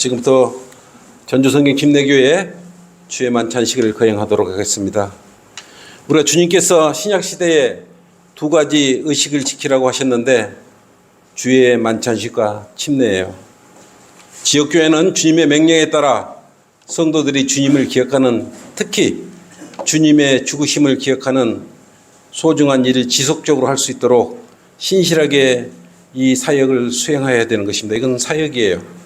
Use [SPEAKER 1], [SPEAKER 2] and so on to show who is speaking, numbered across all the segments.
[SPEAKER 1] 지금부터 전주성경 김내교회 주의 만찬식을 거행하도록 하겠습니다. 우리가 주님께서 신약시대에 두 가지 의식을 지키라고 하셨는데 주의 만찬식과 침례예요. 지역교회는 주님의 명령에 따라 성도들이 주님을 기억하는, 특히 주님의 죽으심을 기억하는 소중한 일을 지속적으로 할 수 있도록 신실하게 이 사역을 수행해야 되는 것입니다. 이건 사역이에요.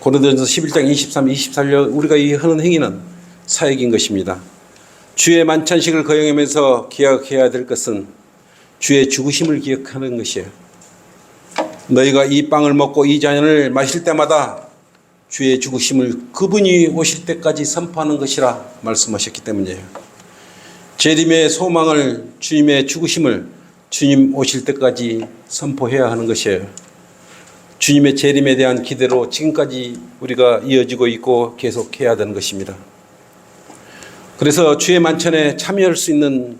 [SPEAKER 1] 고린도전서 11장 23, 24절 우리가 이 하는 행위는 사역인 것입니다. 주의 만찬식을 거행하면서 기억해야 될 것은 주의 죽으심을 기억하는 것이에요. 너희가 이 빵을 먹고 이 잔을 마실 때마다 주의 죽으심을 그분이 오실 때까지 선포하는 것이라 말씀하셨기 때문이에요. 재림의 소망을, 주님의 죽으심을 주님 오실 때까지 선포해야 하는 것이에요. 주님의 재림에 대한 기대로 지금까지 우리가 이어지고 있고 계속해야 되는 것입니다. 그래서 주의 만찬에 참여할 수 있는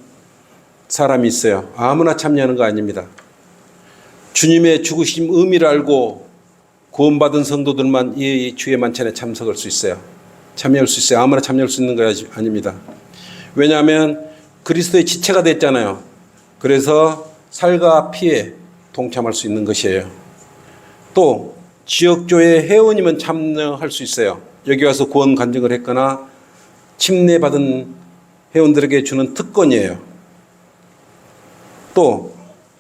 [SPEAKER 1] 사람이 있어요. 아무나 참여하는 거 아닙니다. 주님의 죽으심 의미를 알고 구원받은 성도들만 이 주의 만찬에 참석할 수 있어요. 참여할 수 있어요. 아무나 참여할 수 있는 거 아닙니다. 왜냐하면 그리스도의 지체가 됐잖아요. 그래서 살과 피에 동참할 수 있는 것이에요. 또 지역교회 회원이면 참여할 수 있어요. 여기 와서 구원 간증을 했거나 침례받은 회원들에게 주는 특권이에요. 또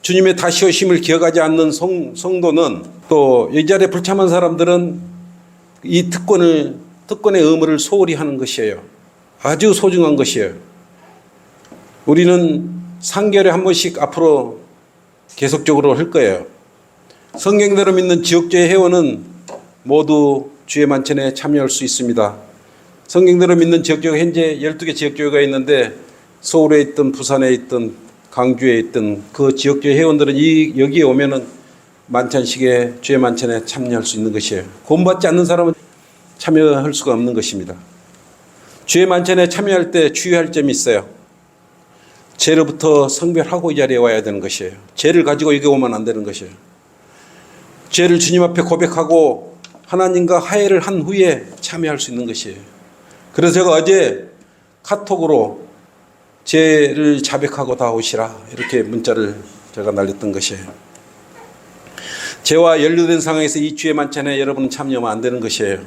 [SPEAKER 1] 주님의 다시 오심을 기억하지 않는 성도는, 또 이 자리에 불참한 사람들은 이 특권의 의무를 소홀히 하는 것이에요. 아주 소중한 것이에요. 우리는 3개월에 한 번씩 앞으로 계속적으로 할 거예요. 성경대로 믿는 지역교회 회원은 모두 주의 만찬에 참여할 수 있습니다. 성경대로 믿는 지역교회, 현재 12개 지역교회가 있는데 서울에 있든 부산에 있든 강주에 있든 그 지역교회 회원들은 여기에 오면은 만찬식에, 주의 만찬에 참여할 수 있는 것이에요. 구원받지 않는 사람은 참여할 수가 없는 것입니다. 주의 만찬에 참여할 때 주의할 점이 있어요. 죄로부터 성별하고 이 자리에 와야 되는 것이에요. 죄를 가지고 여기 오면 안 되는 것이에요. 죄를 주님 앞에 고백하고 하나님과 화해를 한 후에 참여할 수 있는 것이에요. 그래서 제가 어제 카톡으로 죄를 자백하고 다 오시라 이렇게 문자를 제가 날렸던 것이에요. 죄와 연루된 상황에서 이 주의 만찬에 여러분은 참여하면 안 되는 것이에요.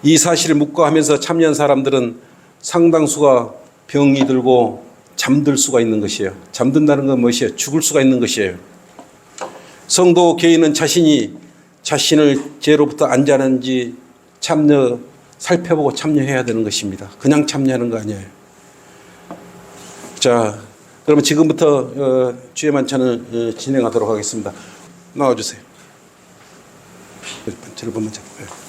[SPEAKER 1] 이 사실을 묵과하면서 참여한 사람들은 상당수가 병이 들고 잠들 수가 있는 것이에요. 잠든다는 건 무엇이에요? 죽을 수가 있는 것이에요. 성도 개인은 자신을 죄로부터 안전한지 살펴보고 참여해야 되는 것입니다. 그냥 참여하는 거 아니에요. 자, 그러면 지금부터 주의 만찬을 진행하도록 하겠습니다. 나와주세요. 만찬을 보면 잡고요.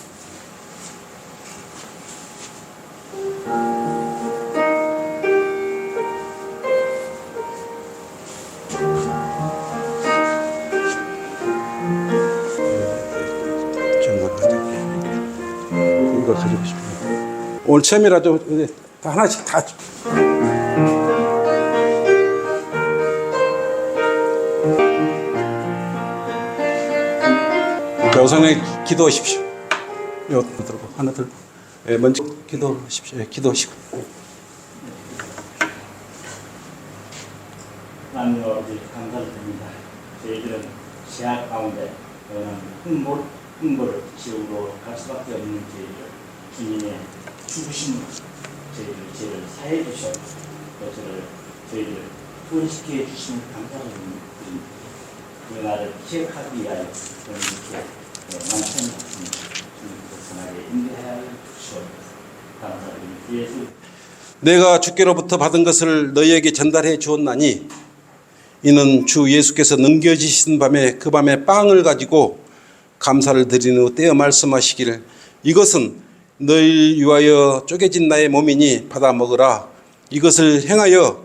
[SPEAKER 1] 이거 가지고 싶어요. 오늘 처음이라도 다 하나씩 다. 자, 우선에 기도하십시오. 이거 들고 하나 들고. 예, 먼저 기도하십시오. 예, 기도하시고.
[SPEAKER 2] 하나님 아버지 감사를 드립니다. 저희들은 제약 가운데 흥보를 지옥으로 갈 수밖에 없는 저희들, 주님의 죽으심으로 죄를 사해 주셨고 저희를 구원시켜 주시는 감사를 드립니다. 그 날을 기억하기 위하여 이렇게 만찬을 받습니다. 주님께서 선하게 인도하여 주시옵소서. 감사드립니다. 예수.
[SPEAKER 1] 내가 주께로부터 받은 것을 너희에게 전달해 주었나니 이는 주 예수께서 넘겨지신 밤에 그 밤에 빵을 가지고 감사를 드린 후 떼어 말씀하시기를 이것은 너희를 위하여 쪼개진 나의 몸이니 받아 먹으라. 이것을 행하여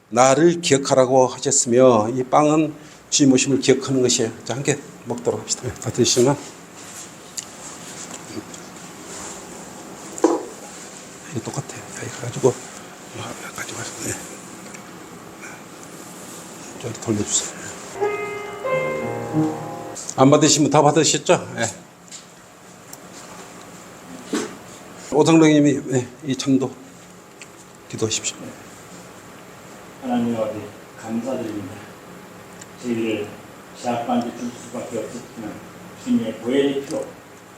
[SPEAKER 1] 나를 기억하라고 하셨으며, 이 빵은 주님 오심을 기억하는 것이에요. 자, 함께 먹도록 합시다. 다 드시면 이게 똑같아요. 이거 가지고 가져가서 좀 돌려주세요. 안 받으시면 다 받으셨죠? 네. 오성록님이 이 전도 기도하십시오.
[SPEAKER 2] 하나님 아버지 감사드립니다. 저희를 제약반지 줄 수밖에 없었지만 주님의 보혈의 피로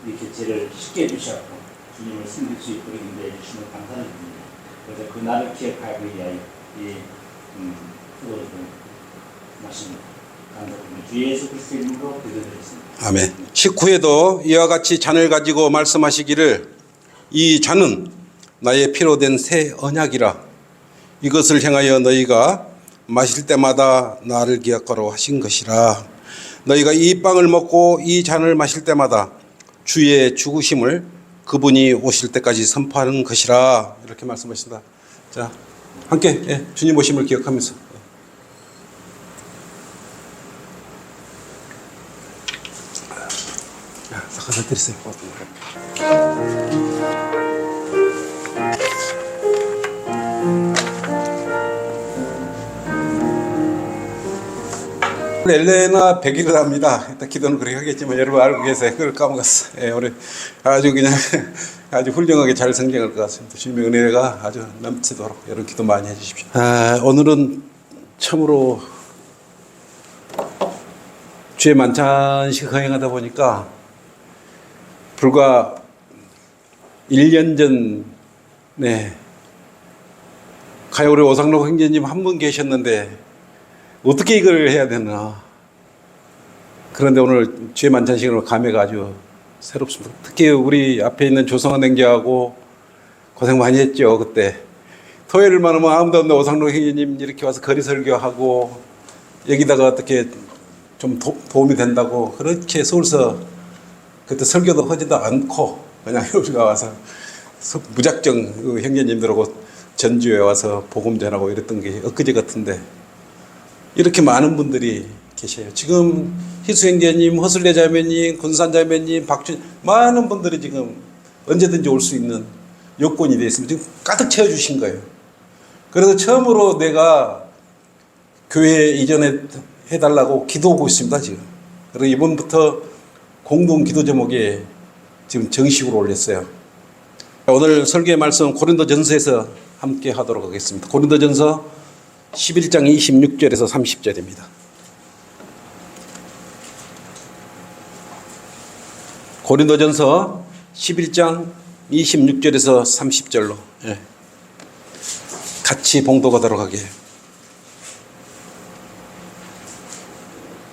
[SPEAKER 2] 이렇게 죄를 쉽게 해주셨고 주님을 섬길 수 있도록 인도해 주시면 감사드립니다. 그래서 그 날을 기억하기 위하여 이 그것을 마십니다. 감사드립니다. 주 예수 그리스도의 이름으로 기도드리겠습니다.
[SPEAKER 1] 아멘. 식후에도 이와 같이 잔을 가지고 말씀하시기를 이 잔은 나의 피로 된 새 언약이라 이것을 행하여 너희가 마실 때마다 나를 기억하러 하신 것이라. 너희가 이 빵을 먹고 이 잔을 마실 때마다 주의 죽으심을 그분이 오실 때까지 선포하는 것이라. 이렇게 말씀하신다. 자, 함께 주님 오심을 기억하면서 사과를 드리세요. 엘레나 100일을 합니다. 일단 기도는 그렇게 하겠지만 여러분 알고 계세요. 그걸 까먹었어. 우리 아주 그냥 아주 훌륭하게 잘 성장할 것 같습니다. 주님의 은혜가 아주 넘치도록 여러분 기도 많이 해주십시오. 오늘은 참으로 주의 만찬식 거행하다 보니까 불과 1년 전에 가요리 오상록 형제님 한 분 계셨는데 어떻게 이걸 해야 되나. 그런데 오늘 주의 만찬식으로 감회가 아주 새롭습니다. 특히 우리 앞에 있는 조성환 행제하고 고생 많이 했죠. 그때 토요일만 하면 아무도 없는 오상록 형제님 이렇게 와서 거리 설교하고 여기다가 어떻게 좀 도움이 된다고 그렇게 서울서 그때 설교도 하지도 않고 그냥 우리가 와서 무작정 형제님들하고 전주에 와서 복음 전하고 이랬던 게 엊그제 같은데 이렇게 많은 분들이 계셔요. 지금 희수 형제님, 허슬레 자매님, 군산 자매님, 박준 많은 분들이 지금 언제든지 올 수 있는 여건이 되어 있습니다. 지금 가득 채워주신 거예요. 그래서 처음으로 내가 교회 이전에 해달라고 기도하고 있습니다. 지금. 그리고 이번부터 공동 기도 제목에 지금 정식으로 올렸어요. 오늘 설교의 말씀 고린도전서에서 함께 하도록 하겠습니다. 고린도전서 11장 26절에서 30절입니다. 고린도전서 11장 26절에서 30절로 같이 봉독하도록 하게.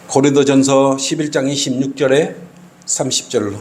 [SPEAKER 1] 고린도전서 11장 26절에 30절로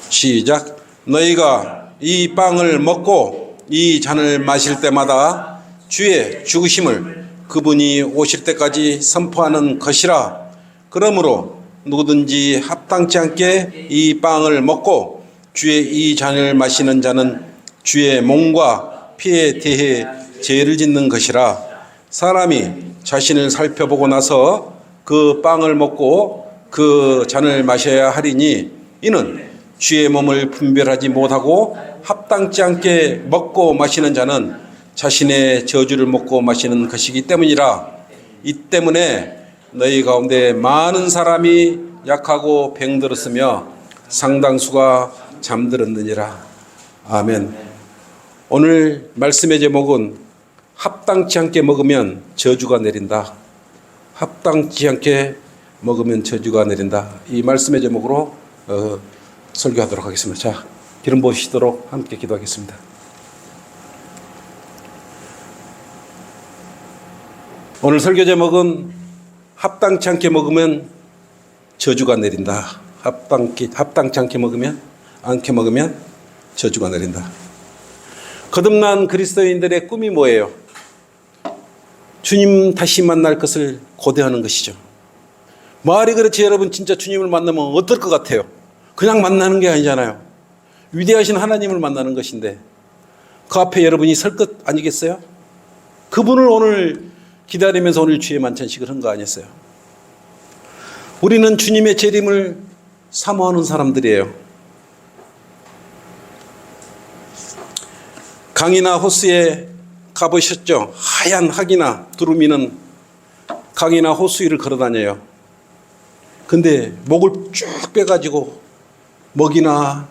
[SPEAKER 1] 시작. 너희가 이 빵을 먹고 이 잔을 마실 때마다 주의 죽으심을 그분이 오실 때까지 선포하는 것이라. 그러므로 누구든지 합당치 않게 이 빵을 먹고 주의 이 잔을 마시는 자는 주의 몸과 피에 대해 죄를 짓는 것이라. 사람이 자신을 살펴보고 나서 그 빵을 먹고 그 잔을 마셔야 하리니 이는 주의 몸을 분별하지 못하고 합당치 않게 먹고 마시는 자는 자신의 저주를 먹고 마시는 것이기 때문이라. 이 때문에 너희 가운데 많은 사람이 약하고 병들었으며 상당수가 잠들었느니라. 아멘. 오늘 말씀의 제목은 합당치 않게 먹으면 저주가 내린다. 합당치 않게 먹으면 저주가 내린다. 이 말씀의 제목으로 설교하도록 하겠습니다. 자, 기름 부으시도록 함께 기도하겠습니다. 오늘 설교 제목은 합당치 않게 먹으면 저주가 내린다. 합당치 않게 먹으면 저주가 내린다. 거듭난 그리스도인들의 꿈이 뭐예요? 주님 다시 만날 것을 고대하는 것이죠. 말이 그렇지 여러분 진짜 주님을 만나면 어떨 것 같아요? 그냥 만나는 게 아니잖아요. 위대하신 하나님을 만나는 것인데 그 앞에 여러분이 설 것 아니겠어요? 그분을 오늘 기다리면서 오늘 주의 만찬식을 한 거 아니었어요? 우리는 주님의 재림을 사모하는 사람들이에요. 강이나 호수에 가보셨죠? 하얀 학이나 두루미는 강이나 호수 위를 걸어다녀요. 근데 목을 쭉 빼가지고 먹이나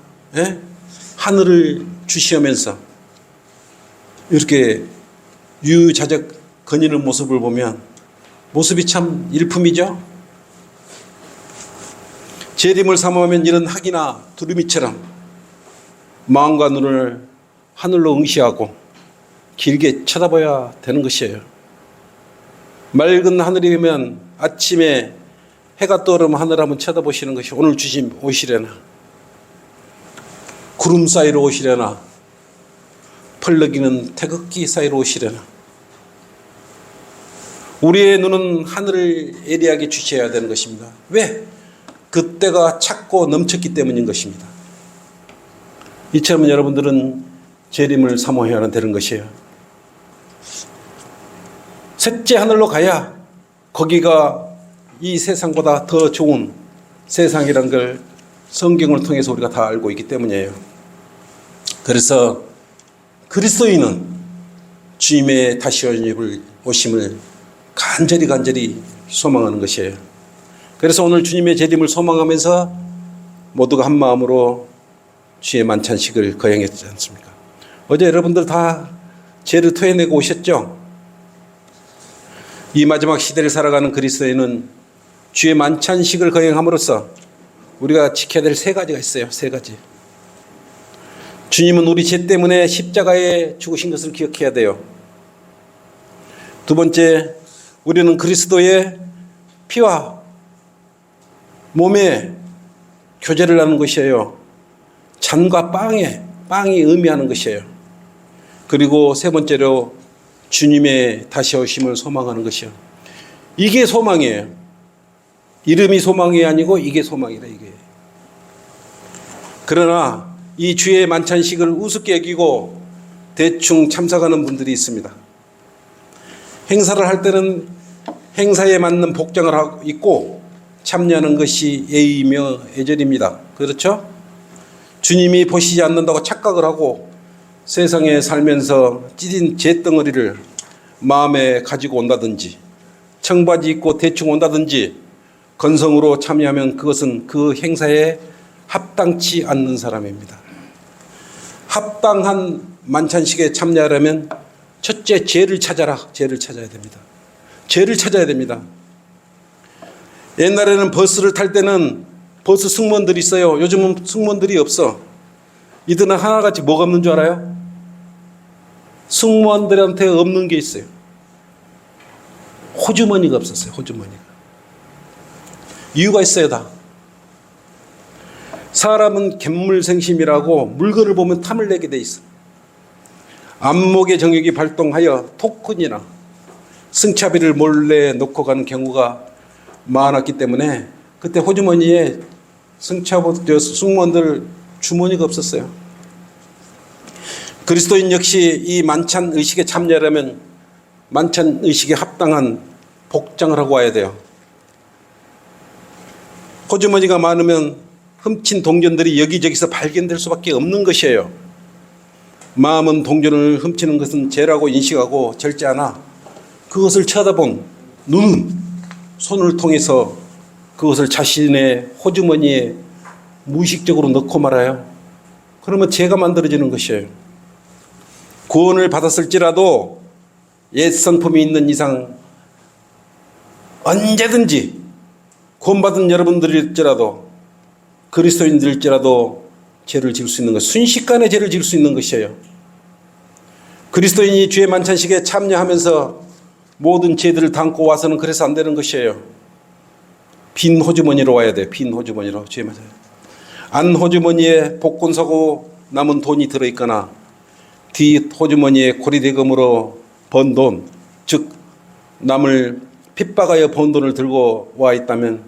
[SPEAKER 1] 하늘을 주시하면서 이렇게 유유자적 거니는 모습을 보면 모습이 참 일품이죠. 재림을 사모하면 이런 학이나 두루미처럼 마음과 눈을 하늘로 응시하고 길게 쳐다봐야 되는 것이에요. 맑은 하늘이면 아침에 해가 떠오르면 하늘 한번 쳐다보시는 것이 오늘 주신 오시려나, 구름 사이로 오시려나, 펄럭이는 태극기 사이로 오시려나. 우리의 눈은 하늘을 예리하게 주셔야 되는 것입니다. 왜? 그때가 찼고 넘쳤기 때문인 것입니다. 이처럼 여러분들은 재림을 사모해야 되는 것이에요. 셋째 하늘로 가야 거기가 이 세상보다 더 좋은 세상이란 걸 성경을 통해서 우리가 다 알고 있기 때문이에요. 그래서 그리스도인은 주님의 다시 오심을 간절히 소망하는 것이에요. 그래서 오늘 주님의 재림을 소망하면서 모두가 한 마음으로 주의 만찬식을 거행했지 않습니까? 어제 여러분들 다 죄를 토해내고 오셨죠? 이 마지막 시대를 살아가는 그리스도인은 주의 만찬식을 거행함으로써 우리가 지켜야 될 세 가지가 있어요. 세 가지. 주님은 우리 죄 때문에 십자가에 죽으신 것을 기억해야 돼요. 두 번째, 우리는 그리스도의 피와 몸에 교제를 하는 것이에요. 잔과 빵이 의미하는 것이에요. 그리고 세 번째로 주님의 다시 오심을 소망하는 것이요. 이게 소망이에요. 이름이 소망이 아니고 이게 소망이다, 이게. 그러나 이 주의 만찬식을 우습게 여기고 대충 참석하는 분들이 있습니다. 행사를 할 때는 행사에 맞는 복장을 하고 있고 참여하는 것이 예의이며 예절입니다. 그렇죠? 주님이 보시지 않는다고 착각을 하고 세상에 살면서 찢은 잿덩어리를 마음에 가지고 온다든지 청바지 입고 대충 온다든지 건성으로 참여하면 그것은 그 행사에 합당치 않는 사람입니다. 합당한 만찬식에 참여하려면 첫째 죄를 찾아야 됩니다. 죄를 찾아야 됩니다. 옛날에는 버스를 탈 때는 버스 승무원들이 있어요. 요즘은 승무원들이 없어. 이들은 하나같이 뭐가 없는 줄 알아요? 승무원들한테 없는 게 있어요. 호주머니가 없었어요. 호주머니가. 이유가 있어요. 다. 사람은 갯물생심이라고 물건을 보면 탐을 내게 돼 있어. 안목의 정역이 발동하여 토큰이나 승차비를 몰래 놓고 가는 경우가 많았기 때문에 그때 호주머니에 승무원들 주머니가 없었어요. 그리스도인 역시 이 만찬 의식에 참여하려면 만찬 의식에 합당한 복장을 하고 와야 돼요. 호주머니가 많으면 훔친 동전들이 여기저기서 발견될 수밖에 없는 것이에요. 마음은 동전을 훔치는 것은 죄라고 인식하고 절제 않아 그것을 쳐다본 눈은 손을 통해서 그것을 자신의 호주머니에 무의식적으로 넣고 말아요. 그러면 죄가 만들어지는 것이에요. 구원을 받았을지라도 옛 성품이 있는 이상 언제든지 구원받은 여러분들일지라도 그리스도인들일지라도 죄를 지을 수 있는 것, 순식간에 죄를 지을 수 있는 것이에요. 그리스도인이 주의 만찬식에 참여하면서 모든 죄들을 담고 와서는 그래서 안 되는 것이에요. 빈 호주머니로 와야 돼요. 빈 호주머니로 주의 만찬. 안 호주머니에 복권 사고 남은 돈이 들어있거나 뒤 호주머니에 고리대금으로 번 돈, 즉 남을 핍박하여 번 돈을 들고 와 있다면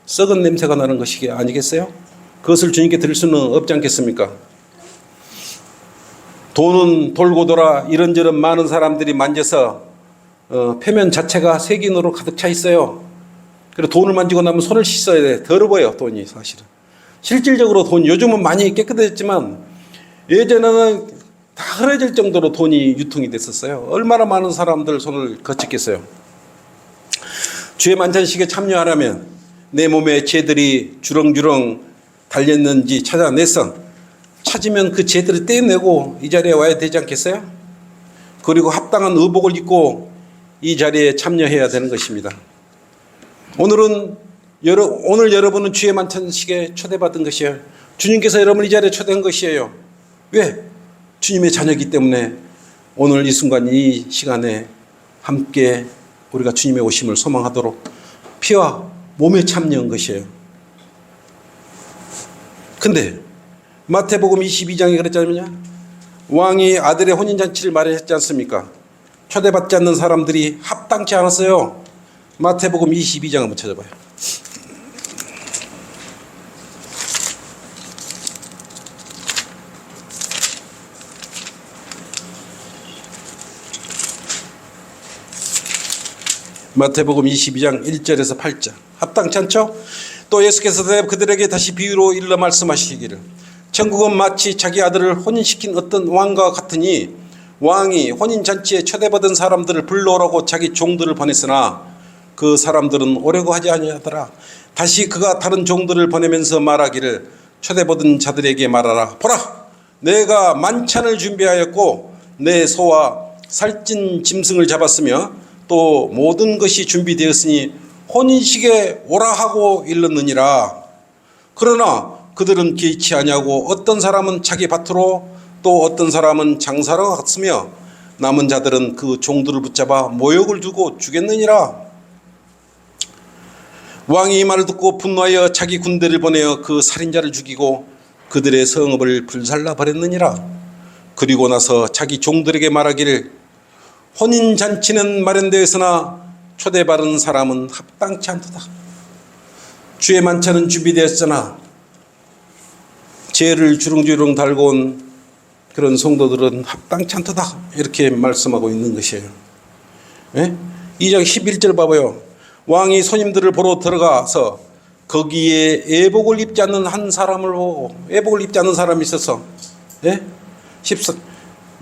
[SPEAKER 1] 썩은 냄새가 나는 것이 아니겠어요? 그것을 주님께 드릴 수는 없지 않겠습니까? 돈은 돌고 돌아 이런저런 많은 사람들이 만져서 표면 자체가 세균으로 가득 차 있어요. 그래서 돈을 만지고 나면 손을 씻어야 돼. 더러워요, 돈이 사실은. 실질적으로 돈 요즘은 많이 깨끗해졌지만 예전에는 다 흐려질 정도로 돈이 유통이 됐었어요. 얼마나 많은 사람들 손을 거쳤겠어요. 주의 만찬식에 참여하려면 내 몸에 죄들이 주렁주렁 달렸는지 찾아내서 찾으면 그 제대로 떼내고 이 자리에 와야 되지 않겠어요? 그리고 합당한 의복을 입고 이 자리에 참여해야 되는 것입니다. 오늘 여러분은 주의 만찬식에 초대받은 것이에요. 주님께서 여러분을 이 자리에 초대한 것이에요. 왜? 주님의 자녀이기 때문에 오늘 이 순간 이 시간에 함께 우리가 주님의 오심을 소망하도록 피와 몸에 참여한 것이에요. 근데 마태복음 22장에 그랬잖아요. 왕이 아들의 혼인잔치를 마련했지 않습니까? 초대받지 않는 사람들이 합당치 않았어요. 마태복음 22장 한번 찾아봐요. 마태복음 22장 1절에서 8절. 합당치 않죠? 또 예수께서 그들에게 다시 비유로 일러 말씀하시기를 천국은 마치 자기 아들을 혼인시킨 어떤 왕과 같으니 왕이 혼인잔치에 초대받은 사람들을 불러오라고 자기 종들을 보냈으나 그 사람들은 오려고 하지 아니하더라. 다시 그가 다른 종들을 보내면서 말하기를 초대받은 자들에게 말하라. 보라, 내가 만찬을 준비하였고 내 소와 살찐 짐승을 잡았으며 또 모든 것이 준비되었으니 혼인식에 오라 하고 일렀느니라. 그러나 그들은 개의치 아니하고 어떤 사람은 자기 밭으로 또 어떤 사람은 장사로 갔으며 남은 자들은 그 종들을 붙잡아 모욕을 주고 죽였느니라. 왕이 이 말을 듣고 분노하여 자기 군대를 보내어 그 살인자를 죽이고 그들의 성읍을 불살라 버렸느니라. 그리고 나서 자기 종들에게 말하기를 혼인잔치는 마련되었으나 초대받은 사람은 합당치 않도다. 주의 만찬은 준비되었으나 죄를 주렁주렁 달고 온 그런 성도들은 합당치 않도다. 이렇게 말씀하고 있는 것이에요. 예? 2장 11절 봐봐요. 왕이 손님들을 보러 들어가서 거기에 예복을 입지 않는 한 사람을 보고, 예복을 입지 않는 사람이 있어서, 예?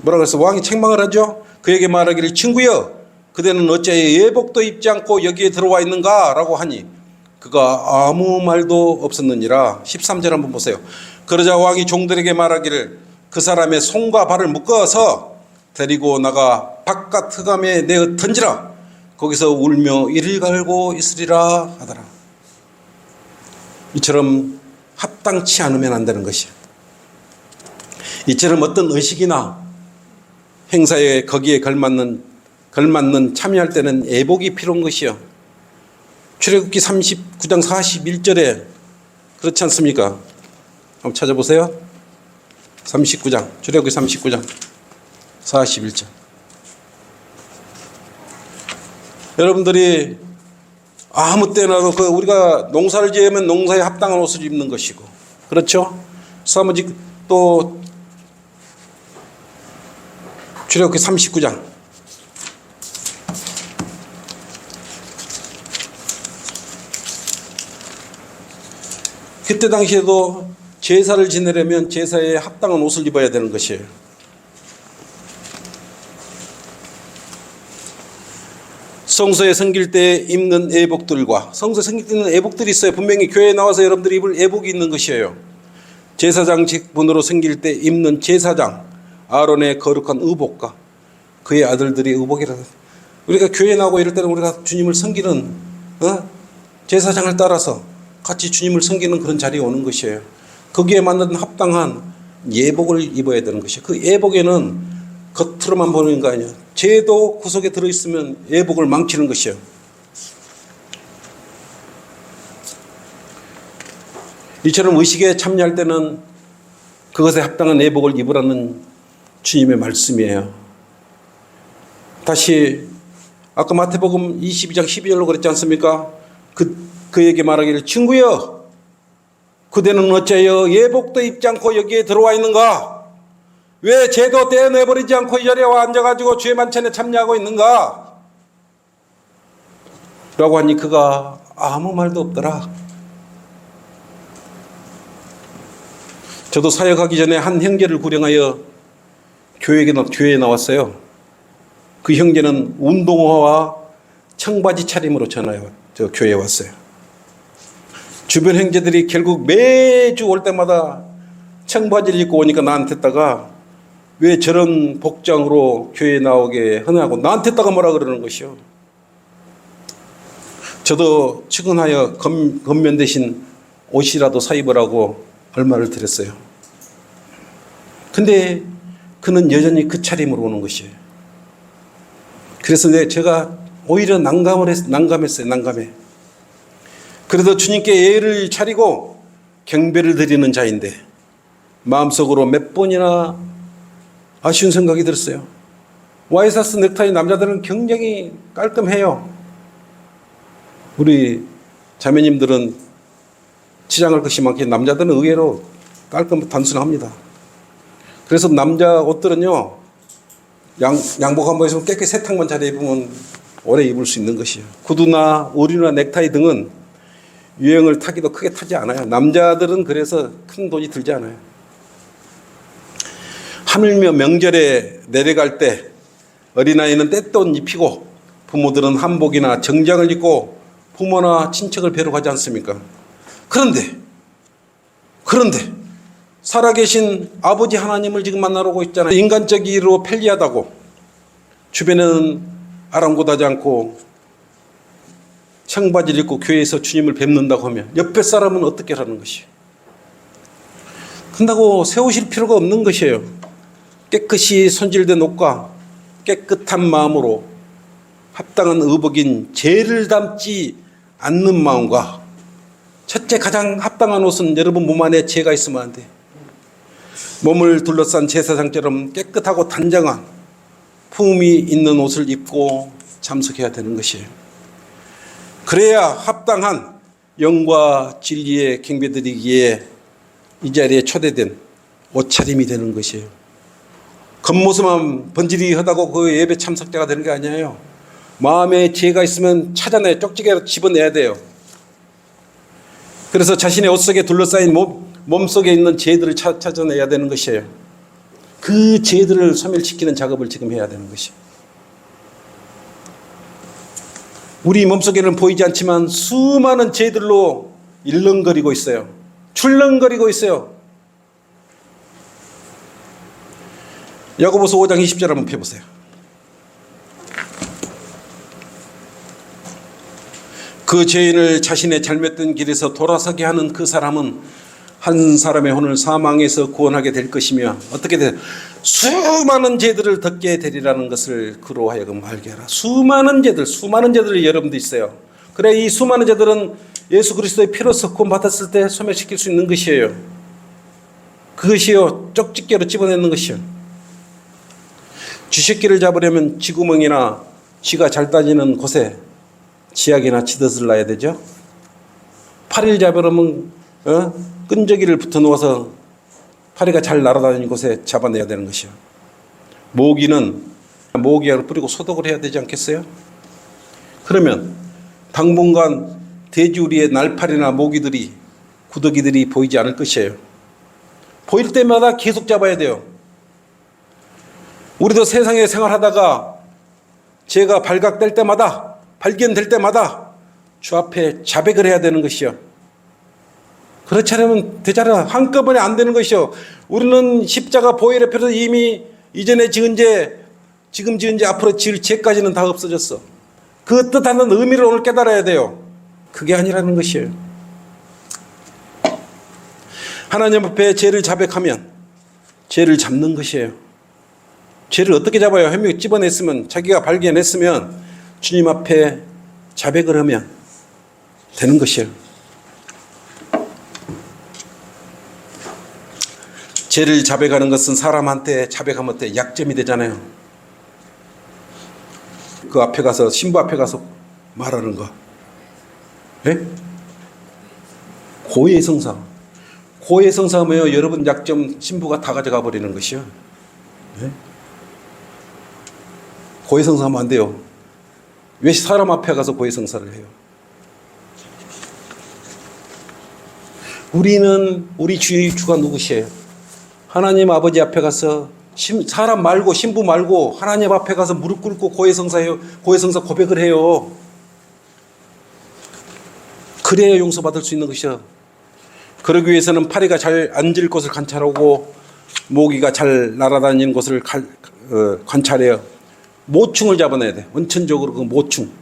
[SPEAKER 1] 뭐라고 해서 왕이 책망을 하죠. 그에게 말하기를 친구여, 그대는 어찌하여 예복도 입지 않고 여기에 들어와 있는가? 라고 하니 그가 아무 말도 없었느니라. 13절 한번 보세요. 그러자 왕이 종들에게 말하기를 그 사람의 손과 발을 묶어서 데리고 나가 바깥 흑암에 내어 던지라. 거기서 울며 이를 갈고 있으리라 하더라. 이처럼 합당치 않으면 안 되는 것이에요. 이처럼 어떤 의식이나 행사에 거기에 걸맞는 참여할 때는 예복이 필요한 것이요. 출애굽기 39장 41절에 그렇지 않습니까? 한번 찾아보세요. 39장, 출애굽기 39장 41절. 여러분들이 아무 때나도 우리가 농사를 지으면 농사에 합당한 옷을 입는 것이고, 그렇죠? 사무직 또 출애굽기 39장 그때 당시에도 제사를 지내려면 제사에 합당한 옷을 입어야 되는 것이에요. 성소에 섬길 때 입는 예복들과 성소에 섬길 때 입는 예복들이 있어요. 분명히 교회에 나와서 여러분들이 입을 예복이 있는 것이에요. 제사장 직분으로 섬길 때 입는 제사장 아론의 거룩한 의복과 그의 아들들이 의복이라. 우리가 교회에 나오고 이럴 때는 우리가 주님을 섬기는 제사장을 따라서 같이 주님을 섬기는 그런 자리에 오는 것이에요. 거기에 맞는 합당한 예복을 입어야 되는 것이에요. 그 예복에는 겉으로만 보는 거 아니에요. 죄도 그 속에 들어있으면 예복을 망치는 것이에요. 이처럼 의식에 참여할 때는 그것에 합당한 예복을 입으라는 주님의 말씀이에요. 다시 아까 마태복음 22장 12절로 그랬지 않습니까? 그에게 말하기를 친구여, 그대는 어찌하여 예복도 입지 않고 여기에 들어와 있는가? 왜 죄도 떼어내버리지 않고 이 자리에 와 앉아가지고 주의 만찬에 참여하고 있는가? 라고 하니 그가 아무 말도 없더라. 저도 사역하기 전에 한 형제를 구령하여 교회에 나왔어요. 그 형제는 운동화와 청바지 차림으로 저 교회에 왔어요. 주변 형제들이 결국 매주 올 때마다 청바지를 입고 오니까 나한테다가 왜 저런 복장으로 교회에 나오게 하냐고 나한테다가 뭐라 그러는 것이요. 저도 측은하여 겉면 대신 옷이라도 사 입으라고 얼마를 드렸어요. 근데 그는 여전히 그 차림으로 오는 것이에요. 그래서 제가 오히려 난감했어요. 난감해. 그래도 주님께 예의를 차리고 경배를 드리는 자인데 마음속으로 몇 번이나 아쉬운 생각이 들었어요. 와이셔츠 넥타이 남자들은 굉장히 깔끔해요. 우리 자매님들은 치장할 것이 많게 남자들은 의외로 깔끔 단순합니다. 그래서 남자 옷들은요, 양복 한 번 입으면 깨끗이 세탁만 잘 입으면 오래 입을 수 있는 것이에요. 구두나 의류나 넥타이 등은 유행을 타기도 크게 타지 않아요. 남자들은 그래서 큰 돈이 들지 않아요. 하물며 명절에 내려갈 때 어린아이는 떼돈 입히고 부모들은 한복이나 정장을 입고 부모나 친척을 뵈러 가지 않습니까? 그런데 살아계신 아버지 하나님을 지금 만나러 오고 있잖아요. 인간적이로 편리하다고 주변에는 아랑곳하지 않고 청바지를 입고 교회에서 주님을 뵙는다고 하면 옆에 사람은 어떻게 하는 것이에요? 그런다고 세우실 필요가 없는 것이에요. 깨끗이 손질된 옷과 깨끗한 마음으로 합당한 의복인 죄를 담지 않는 마음과 첫째 가장 합당한 옷은 여러분 몸 안에 죄가 있으면 안 돼. 몸을 둘러싼 제사장처럼 깨끗하고 단정한 품이 있는 옷을 입고 참석해야 되는 것이에요. 그래야 합당한 영과 진리의 경배드리기에 이 자리에 초대된 옷차림이 되는 것이에요. 겉모습만 번지르하다고 그 예배 참석자가 되는 게 아니에요. 마음에 죄가 있으면 찾아내 쪽지게로 집어내야 돼요. 그래서 자신의 옷 속에 둘러싸인 몸속에 있는 죄들을 찾아내야 되는 것이에요. 그 죄들을 소멸시키는 작업을 지금 해야 되는 것이에요. 우리 몸속에는 보이지 않지만 수많은 죄들로 일렁거리고 있어요. 출렁거리고 있어요. 야고보서 5장 20절 한번 펴보세요. 그 죄인을 자신의 잘못된 길에서 돌아서게 하는 그 사람은 한 사람의 혼을 사망에서 구원하게 될 것이며 어떻게 돼? 수많은 죄들을 덮게 되리라는 것을 그로 하여금 알게 하라. 수많은 죄들이 여러분도 있어요. 그래 이 수많은 죄들은 예수 그리스도의 피로서 구원받았을 때 소멸시킬 수 있는 것이에요. 그것이요 쪽집게로 집어내는 것이요. 쥐새끼를 잡으려면 쥐구멍이나 쥐가 잘 따지는 곳에 지약이나 쥐덫을 놔야 되죠. 파리를 잡으려면 끈적이를 붙여 놓아서 파리가 잘 날아다니는 곳에 잡아내야 되는 것이요. 모기는 모기약을 뿌리고 소독을 해야 되지 않겠어요? 그러면 당분간 돼지우리의 날파리나 모기들이 구더기들이 보이지 않을 것이에요. 보일 때마다 계속 잡아야 돼요. 우리도 세상에 생활하다가 죄가 발각될 때마다 발견될 때마다 주 앞에 자백을 해야 되는 것이요. 그렇지 않으면 되잖아. 한꺼번에 안 되는 것이요. 우리는 십자가 보혈 앞에서 이미 이전에 지은 죄, 지금 지은 죄, 앞으로 지을 죄까지는 다 없어졌어. 그 뜻하는 의미를 오늘 깨달아야 돼요. 그게 아니라는 것이에요. 하나님 앞에 죄를 자백하면 죄를 잡는 것이에요. 죄를 어떻게 잡아요? 한 명이 집어냈으면 자기가 발견했으면 주님 앞에 자백을 하면 되는 것이에요. 죄를 자백하는 것은 사람한테 자백하면 때 약점이 되잖아요. 그 앞에 가서 신부 앞에 가서 말하는 거. 네? 고해성사. 고해성사하면 여러분 약점 신부가 다 가져가 버리는 것이요. 네? 고해성사하면 안 돼요. 왜 사람 앞에 가서 고해성사를 해요? 우리는 우리 주가 누구시에요? 하나님 아버지 앞에 가서 사람 말고 신부 말고 하나님 앞에 가서 무릎 꿇고 고해성사해요. 고해성사 고백을 해요. 그래야 용서받을 수 있는 것이요. 그러기 위해서는 파리가 잘 앉을 곳을 관찰하고 모기가 잘 날아다니는 곳을 관찰해요. 모충을 잡아내야 돼. 원천적으로 그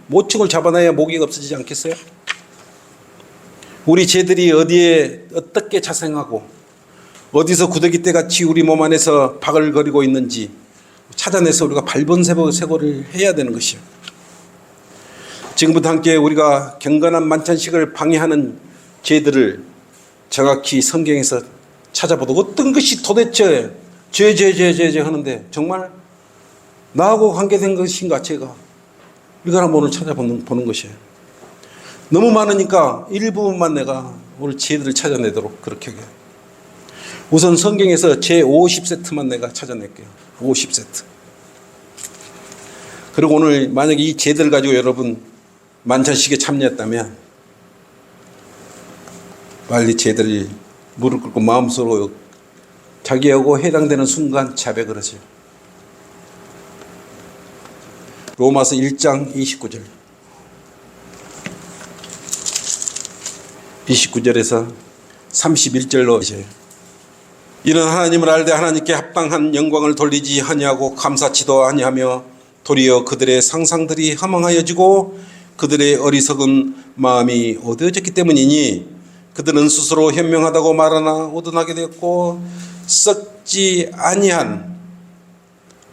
[SPEAKER 1] 모충을 잡아내야 모기가 없어지지 않겠어요? 우리 쟤들이 어디에 어떻게 자생하고 어디서 구더기떼 같이 우리 몸 안에서 바글거리고 있는지 찾아내서 우리가 발본세고를 해야 되는 것이요. 지금부터 함께 우리가 경건한 만찬식을 방해하는 죄들을 정확히 성경에서 찾아보도록 어떤 것이 도대체 죄 하는데 정말 나하고 관계된 것인가 죄가 이걸 한번 오늘 찾아보는 것이에요. 너무 많으니까 일부분만 내가 오늘 죄들을 찾아내도록 그렇게 해요. 우선 성경에서 제 50세트만 내가 찾아낼게요. 50세트. 그리고 오늘 만약에 이 죄들 가지고 여러분 만찬식에 참여했다면 빨리 죄들 무릎 꿇고 마음속으로 자기하고 해당되는 순간 자백을 하세요. 로마서 1장 29절 29절에서 31절로 이제 이는 하나님을 알되 하나님께 합당한 영광을 돌리지 아니하고 감사치도 아니하며 도리어 그들의 상상들이 허망하여지고 그들의 어리석은 마음이 어두워졌기 때문이니 그들은 스스로 현명하다고 말하나 오둔하게 되었고 썩지 아니한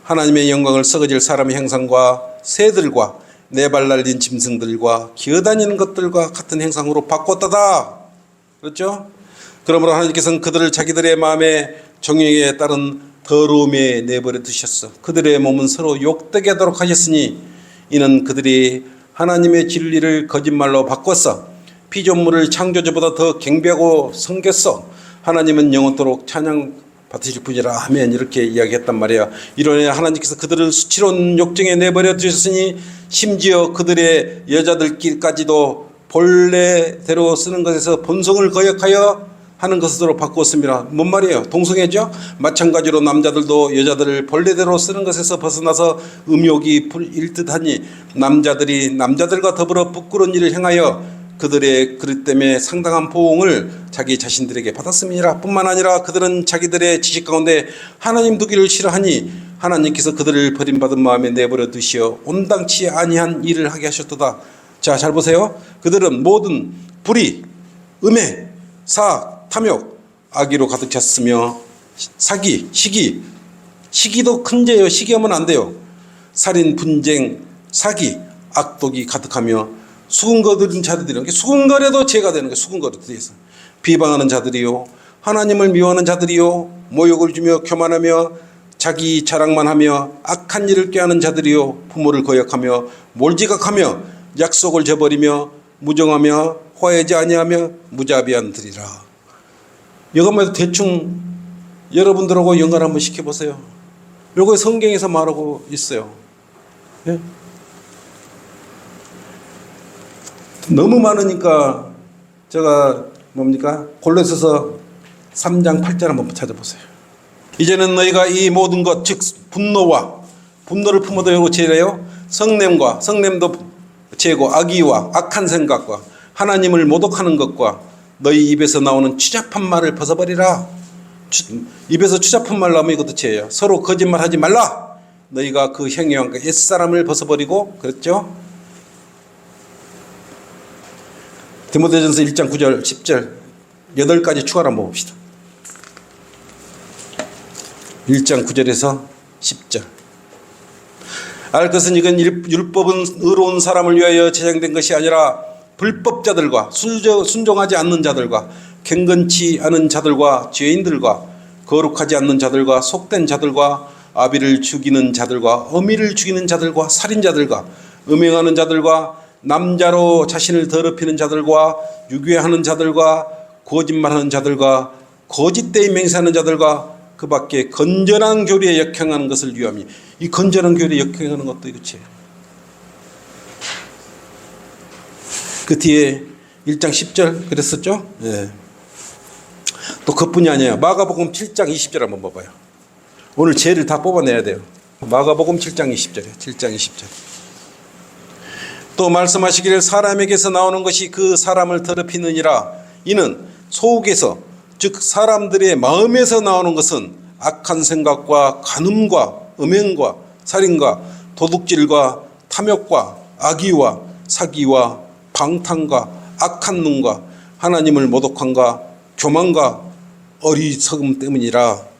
[SPEAKER 1] 하나님의 영광을 썩어질 사람의 형상과 새들과 네 발 날린 짐승들과 기어다니는 것들과 같은 형상으로 바꿨다다. 그렇죠? 그러므로 하나님께서는 그들을 자기들의 마음의 정욕에 따른 더러움에 내버려 두셨어. 그들의 몸은 서로 욕되게 하도록 하셨으니 이는 그들이 하나님의 진리를 거짓말로 바꿨어. 피조물을 창조주보다 더 경배하고 섬겼어. 하나님은 영원토록 찬양 받으실 분이라. 아멘. 이렇게 이야기했단 말이야. 이러니 하나님께서 그들을 수치로운 욕정에 내버려 두셨으니 심지어 그들의 여자들끼리까지도 본래대로 쓰는 것에서 본성을 거역하여 하는 것으로 바꾸었습니다. 뭔 말이에요? 동성애죠? 마찬가지로 남자들도 여자들을 본래대로 쓰는 것에서 벗어나서 음욕이 불일 듯하니 남자들이 남자들과 더불어 부끄러운 일을 행하여 그들의 그릇 때문에 상당한 보응을 자기 자신들에게 받았습니다. 뿐만 아니라 그들은 자기들의 지식 가운데 하나님 두기를 싫어하니 하나님께서 그들을 버림받은 마음에 내버려 두시어 온당치 아니한 일을 하게 하셨도다. 자, 잘 보세요. 그들은 모든 불의, 음해, 사악, 탐욕, 악의로 가득 찼으며 사기, 시기도 큰 죄예요. 시기하면 안 돼요. 살인, 분쟁, 사기, 악독이 가득하며 수군거리는 자들이라는 게 수군거려도 죄가 되는 게 수군거리도 돼서 비방하는 자들이요 하나님을 미워하는 자들이요 모욕을 주며 교만하며 자기 자랑만 하며 악한 일을 꾀하는 자들이요 부모를 거역하며 몰지각하며 약속을 저버리며 무정하며 화해하지 아니하며 무자비한 들이라. 이것만 대충 여러분들하고 연관 한번 시켜보세요. 요거 성경에서 말하고 있어요. 예? 너무 많으니까 제가 뭡니까? 골로새서 3장 8절 한번 찾아보세요. 이제는 너희가 이 모든 것 즉 분노를 품어도 요거 죄래요. 성냄도 죄고 악의와 악한 생각과 하나님을 모독하는 것과 너희 입에서 나오는 추잡한 말을 벗어버리라. 입에서 추잡한 말 나오면 이것도 죄예요. 서로 거짓말하지 말라. 너희가 그 행위와 옛사람을 벗어버리고 그랬죠. 디모데전서 1장 9절 10절 8가지 추가로 한번 봅시다. 1장 9절에서 10절 알 것은 이건 율법은 의로운 사람을 위하여 제정된 것이 아니라 불법자들과 순종하지 않는 자들과 경건치 않은 자들과 죄인들과 거룩하지 않는 자들과 속된 자들과 아비를 죽이는 자들과 어미를 죽이는 자들과 살인자들과 음행하는 자들과 남자로 자신을 더럽히는 자들과 유괴하는 자들과 거짓말하는 자들과 거짓되이 맹세하는 자들과 그 밖에 건전한 교리에 역행하는 것을 위함이. 이 건전한 교리에 역행하는 것도 이거지. 그 뒤에 1장 10절 그랬었죠. 예. 또 그뿐이 아니에요. 마가복음 7장 20절 한번 봐봐요. 오늘 죄를 다 뽑아내야 돼요. 마가복음 7장 20절이에요. 7장 20절. 또 말씀하시기를 사람에게서 나오는 것이 그 사람을 더럽히느니라. 이는 속에서, 즉 사람들의 마음에서 나오는 것은 악한 생각과 간음과 음행과 살인과 도둑질과 탐욕과 악의와 사기와 방탕과 악한 눈과 하나님을 모독함과 교만과 어리석음 때문이라.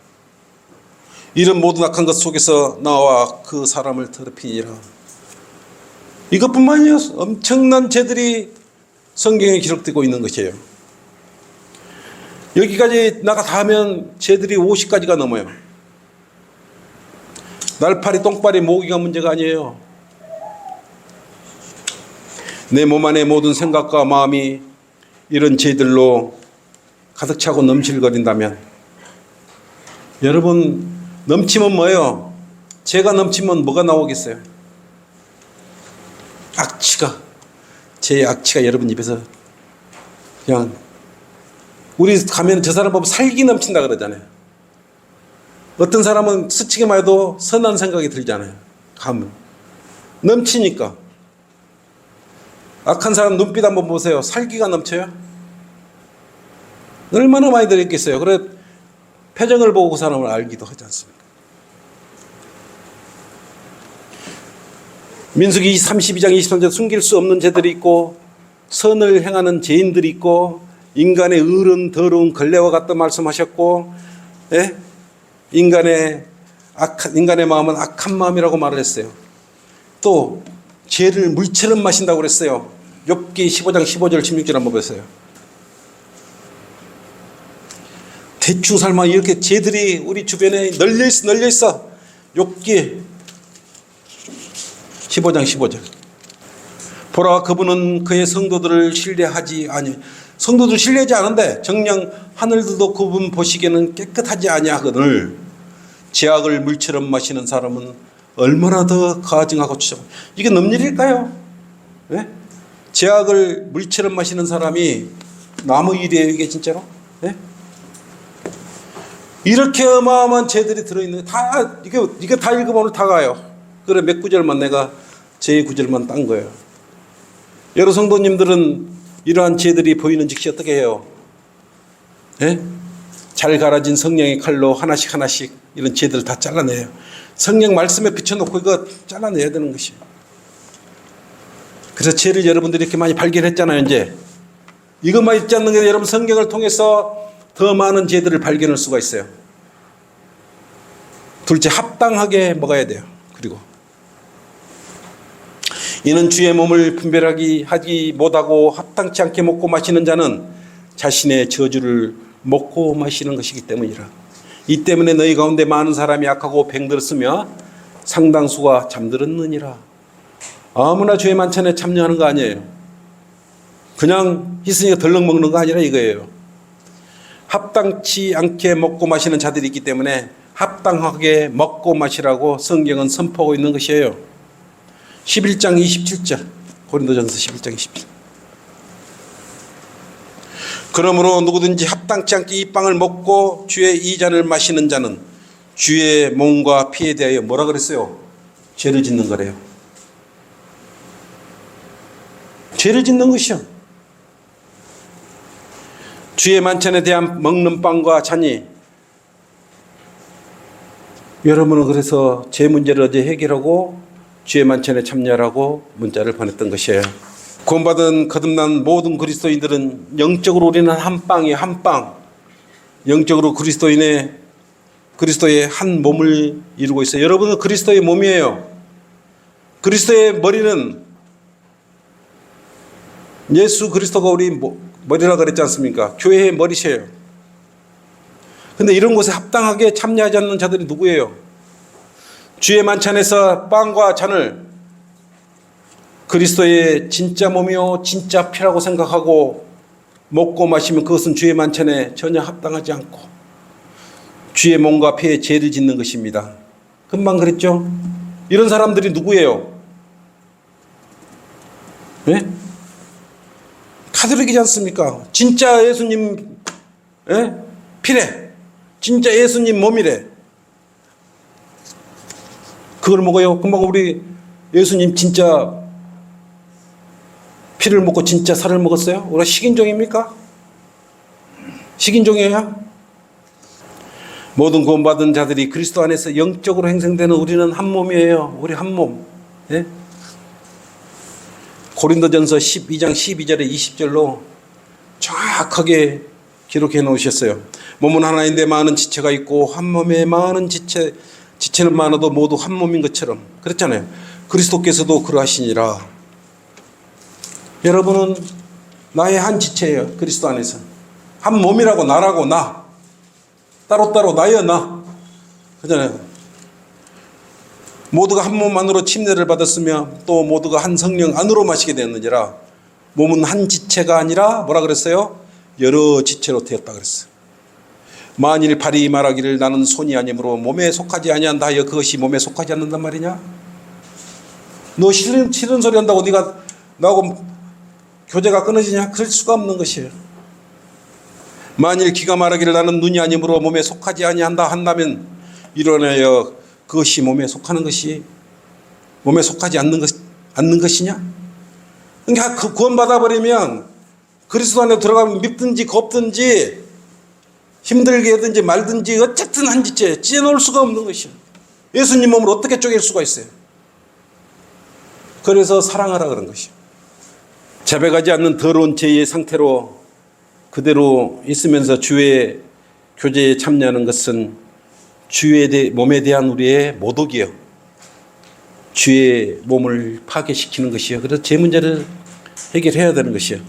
[SPEAKER 1] 이런 모든 악한 것 속에서 나와 그 사람을 더럽히니라. 이것뿐만 아니라 엄청난 죄들이 성경에 기록되고 있는 것이에요. 여기까지 나가 다 하면 죄들이 50가지가 넘어요. 날파리, 똥파리, 모기가 문제가 아니에요. 내 몸 안의 모든 생각과 마음이 이런 죄들로 가득 차고 넘실거린다면, 여러분, 넘치면 뭐예요? 죄가 넘치면 뭐가 나오겠어요? 악취가, 죄의 악취가 여러분 입에서 그냥, 우리 가면 저 사람 보면 살기 넘친다 그러잖아요. 어떤 사람은 스치기만 해도 선한 생각이 들잖아요. 가면 넘치니까. 악한 사람 눈빛 한번 보세요. 살기가 넘쳐요. 얼마나 많이 들었겠어요. 그래 표정을 보고 그 사람을 알기도 하지 않습니까? 민수기 32장 23절 숨길 수 없는 죄들이 있고 선을 행하는 죄인들이 있고 인간의 의른 더러운 걸레와 같다 말씀하셨고, 예? 인간의 마음은 악한 마음이라고 말을 했어요. 또 죄를 물처럼 마신다고 그랬어요. 욥기 15장 15절 16절 한번 보세요. 대충 살면 이렇게 죄들이 우리 주변에 널려 있어. 욥기 15장 15절. 보라, 그분은 그의 성도들을 신뢰하지 아니. 성도들 신뢰하지 않은데 정녕 하늘들도 그분 보시기에는 깨끗하지 아니하거늘 죄악을 물처럼 마시는 사람은 얼마나 더 가증하고 추적. 이게 넘일일까요? 네? 죄악을 물처럼 마시는 사람이 나무 일이에요, 이게 진짜로? 네? 이렇게 어마어마한 죄들이 들어있는, 다 이게 다 읽어보면 다 가요. 그래 몇 구절만 내가 제 구절만 딴 거예요. 여러 성도님들은 이러한 죄들이 보이는 즉시 어떻게 해요? 네? 잘 갈아진 성령의 칼로 하나씩 이런 죄들을 다 잘라내요. 성령 말씀에 비춰놓고 이거 잘라내야 되는 것이에요. 그래서 죄를 여러분들이 이렇게 많이 발견했잖아요. 이제 이것만 있지 않는 게 여러분 성경을 통해서 더 많은 죄들을 발견할 수가 있어요. 둘째, 합당하게 먹어야 돼요. 그리고 이는 주의 몸을 분별하지 못하고 합당치 않게 먹고 마시는 자는 자신의 저주를 먹고 마시는 것이기 때문이라. 이 때문에 너희 가운데 많은 사람이 약하고 병들었으며 상당수가 잠들었느니라. 아무나 주의 만찬에 참여하는 거 아니에요. 그냥 있으니까 덜렁 먹는 거 아니라 이거예요. 합당치 않게 먹고 마시는 자들이 있기 때문에 합당하게 먹고 마시라고 성경은 선포하고 있는 것이에요. 11장 27절, 고린도전서 11장 27절. 그러므로 누구든지 합당치 않게 이 빵을 먹고 주의 이 잔을 마시는 자는 주의 몸과 피에 대하여 뭐라 그랬어요? 죄를 짓는 거래요. 죄를 짓는 것이요. 주의 만찬에 대한 먹는 빵과 잔이, 여러분은 그래서 죄 문제를 어제 해결하고 주의 만찬에 참여하라고 문자를 보냈던 것이에요. 구원받은 거듭난 모든 그리스도인들은 영적으로 우리는 한 빵이에요. 한 빵. 영적으로 그리스도의 한 몸을 이루고 있어요. 여러분은 그리스도의 몸이에요. 그리스도의 머리는 예수 그리스도가 우리 머리라 그랬지 않습니까? 교회의 머리셔요. 근데 이런 곳에 합당하게 참여하지 않는 자들이 누구예요? 주의 만찬에서 빵과 잔을 그리스도의 진짜 몸이요 진짜 피라고 생각하고 먹고 마시면 그것은 주의 만찬에 전혀 합당하지 않고 주의 몸과 피에 죄를 짓는 것입니다. 금방 그랬죠? 이런 사람들이 누구예요? 네? 가톨릭이지 않습니까? 진짜 예수님 피래. 진짜 예수님 몸이래. 그걸 먹어요. 금방 우리 예수님 진짜 피를 먹고 진짜 살을 먹었어요? 우리가 식인종입니까? 식인종이에요? 모든 구원받은 자들이 그리스도 안에서 영적으로 행성되는 우리는 한 몸이에요. 우리 한 몸. 예? 고린도전서 12장 12절에 20절로 정확하게 기록해 놓으셨어요. 몸은 하나인데 많은 지체가 있고 한 몸에 많은 지체는 많아도 모두 한 몸인 것처럼 그랬잖아요. 그리스도께서도 그러하시니라. 여러분은 나의 한 지체예요. 그리스도 안에서. 한 몸이라고. 나라고. 나. 따로따로 나여 나. 그잖아요. 모두가 한 몸 안으로 침례를 받았으며 또 모두가 한 성령 안으로 마시게 되었느니라. 몸은 한 지체가 아니라 뭐라 그랬어요? 여러 지체로 되었다 그랬어요. 만일 발이 말하기를 나는 손이 아니므로 몸에 속하지 아니한다 하여 그것이 몸에 속하지 않는단 말이냐? 너 싫은 소리 한다고 네가 나하고 교제가 끊어지냐? 그럴 수가 없는 것이에요. 만일 귀가 말하기를 나는 눈이 아니므로 몸에 속하지 아니한다 한다면 이러하여 그것이 몸에 속하는 것이 몸에 속하지 않는 것이냐? 그러니까 그 구원받아 버리면 그리스도 안에 들어가면 밉든지 겁든지 힘들게 하든지 말든지 어쨌든 한 지체 찢어놓을 수가 없는 것이에요. 예수님 몸을 어떻게 쪼갤 수가 있어요? 그래서 사랑하라 그런 것이에요. 자백하지 않는 더러운 죄의 상태로 그대로 있으면서 주의 교제에 참여하는 것은 주의 몸에 대한 우리의 모독이요. 주의 몸을 파괴시키는 것이요. 그래서 죄 문제를 해결해야 되는 것이요.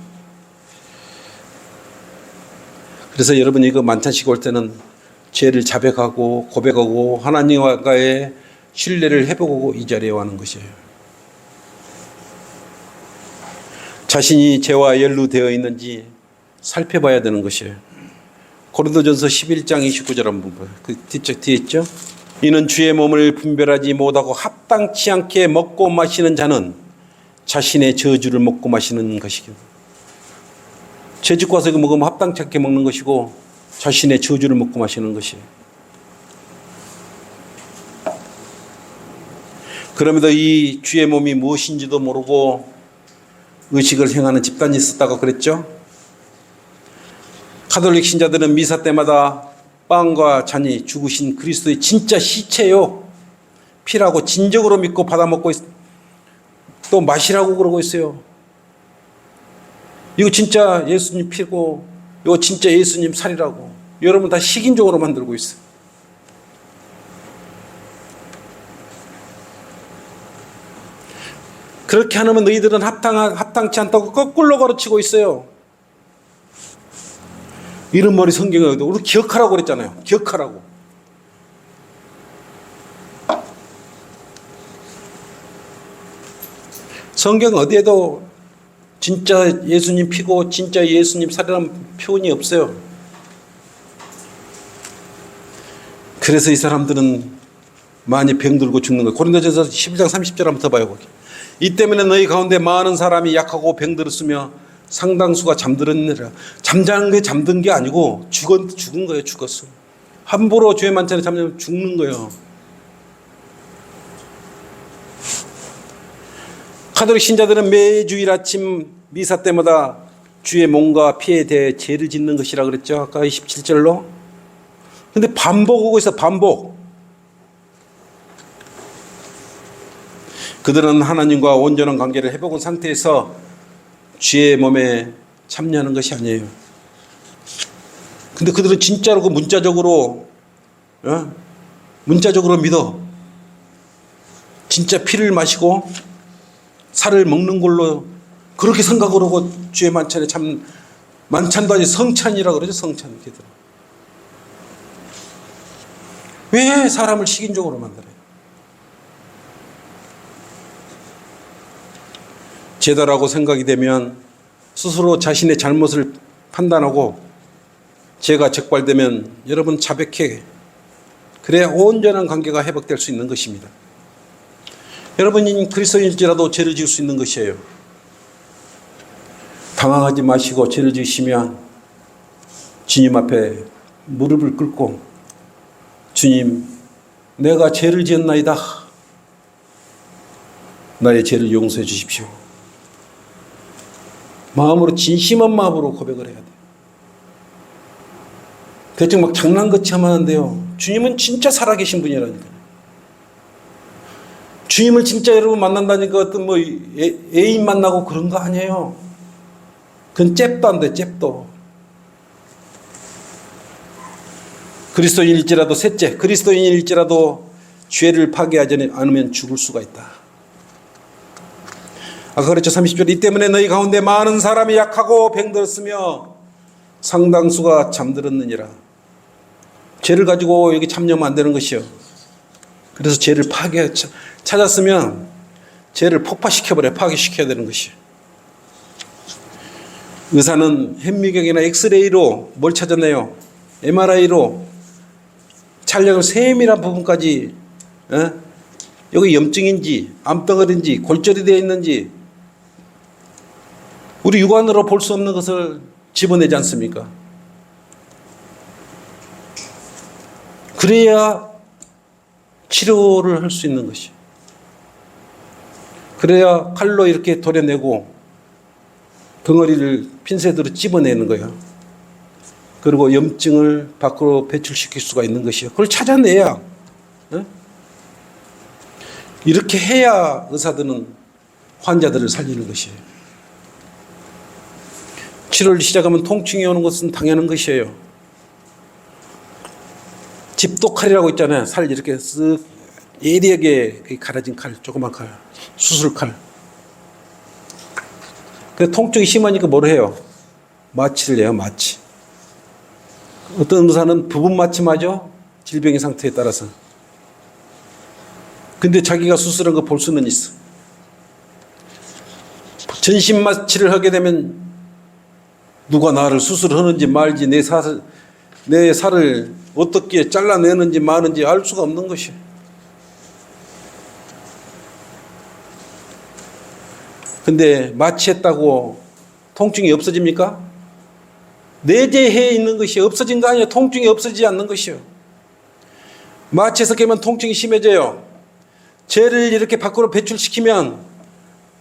[SPEAKER 1] 그래서 여러분 이거 만찬식 올 때는 죄를 자백하고 고백하고 하나님과의 신뢰를 회복하고 이 자리에 와는 것이에요. 자신이 죄와 연루되어 있는지 살펴봐야 되는 것이에요. 고린도전서 11장 29절 한번 봐요. 그 뒤에 있죠. 이는 주의 몸을 분별하지 못하고 합당치 않게 먹고 마시는 자는 자신의 저주를 먹고 마시는 것이고, 죄 짓고 와서 이거 먹으면 합당치 않게 먹는 것이고 자신의 저주를 먹고 마시는 것이에요. 그럼에도 이 주의 몸이 무엇인지도 모르고 의식을 행하는 집단이 있었다고 그랬죠. 가톨릭 신자들은 미사 때마다 빵과 잔이 죽으신 그리스도의 진짜 시체요, 피라고 진정으로 믿고 받아먹고 또 마시라고 그러고 있어요. 이거 진짜 예수님 피고 이거 진짜 예수님 살이라고 여러분 다 식인종으로 만들고 있어요. 그렇게 하면 너희들은 합당치 않다고 거꾸로 가르치고 있어요. 이런 말이 성경에 어디 우리 기억하라고 그랬잖아요. 기억하라고. 성경 어디에도 진짜 예수님 피고 진짜 예수님 살이라는 표현이 없어요. 그래서 이 사람들은 많이 병들고 죽는 거예요. 고린도전서 11장 30절 한번 더 봐요. 거기. 이 때문에 너희 가운데 많은 사람이 약하고 병들었으며 상당수가 잠들었느니라. 잠자는 게 잠든 게 아니고 죽은 거예요. 죽었어. 함부로 죄 만찬에 잠자면 죽는 거예요. 가톨릭 신자들은 매주일 아침 미사 때마다 주의 몸과 피에 대해 죄를 짓는 것이라 그랬죠. 아까 27절로. 근데 반복하고 있어. 반복. 그들은 하나님과 온전한 관계를 회복한 상태에서 주의 몸에 참여하는 것이 아니에요. 근데 그들은 진짜로 그 문자적으로 믿어. 진짜 피를 마시고 살을 먹는 걸로 그렇게 생각을 하고 주의 만찬에 만찬도 아니 성찬이라고 그러죠. 성찬. 왜 사람을 식인종으로 만들어요? 죄다라고 생각이 되면 스스로 자신의 잘못을 판단하고 죄가 적발되면 여러분 자백해. 그래야 온전한 관계가 회복될 수 있는 것입니다. 여러분이 그리스도인일지라도 죄를 지을 수 있는 것이에요. 당황하지 마시고 죄를 지으시면 주님 앞에 무릎을 꿇고 주님, 내가 죄를 지었나이다. 나의 죄를 용서해 주십시오. 마음으로 진심한 마음으로 고백을 해야 돼요. 대충 막 장난같이 하면 안 돼요. 주님은 진짜 살아계신 분이라니까. 주님을 진짜 여러분 만난다니까 어떤 뭐 애인 만나고 그런 거 아니에요. 그건 잽도 안 돼, 잽도. 그리스도인일지라도 셋째, 그리스도인일지라도 죄를 파괴하지 않으면 죽을 수가 있다. 아까 그랬죠. 30절. 이 때문에 너희 가운데 많은 사람이 약하고 병들었으며 상당수가 잠들었느니라. 죄를 가지고 여기 참여하면 안 되는 것이요. 그래서 죄를 찾았으면 죄를 폭파시켜버려, 파괴시켜야 되는 것이요. 의사는 현미경이나 엑스레이로 뭘 찾았나요? MRI로 촬영을 세밀한 부분까지, 여기 염증인지 암덩어리인지 골절이 되어 있는지 우리 육안으로 볼 수 없는 것을 집어내지 않습니까? 그래야 치료를 할 수 있는 것이. 그래야 칼로 이렇게 도려내고 덩어리를 핀셋으로 집어내는 거예요. 그리고 염증을 밖으로 배출시킬 수가 있는 것이요. 그걸 찾아내야, 이렇게 해야 의사들은 환자들을 살리는 것이에요. 치료를 시작하면 통증이 오는 것은 당연한 것이에요. 집도칼이라고 있잖아요. 살 이렇게 쓱 예리하게 갈아진 칼, 조그만 칼, 수술칼. 근데 통증이 심하니까 뭘 해요? 마취를 해요, 마취. 어떤 의사는 부분 마취마죠? 질병의 상태에 따라서. 근데 자기가 수술한 거 볼 수는 있어. 전신 마취를 하게 되면 누가 나를 수술하는지 말지 내 살을 어떻게 잘라내는지 마는지 알 수가 없는 것이에요. 근데 마취했다고 통증이 없어집니까? 내재해 있는 것이 없어진 거 아니에요. 통증이 없어지지 않는 것이요. 마취해서 깨면 통증이 심해져요. 죄를 이렇게 밖으로 배출시키면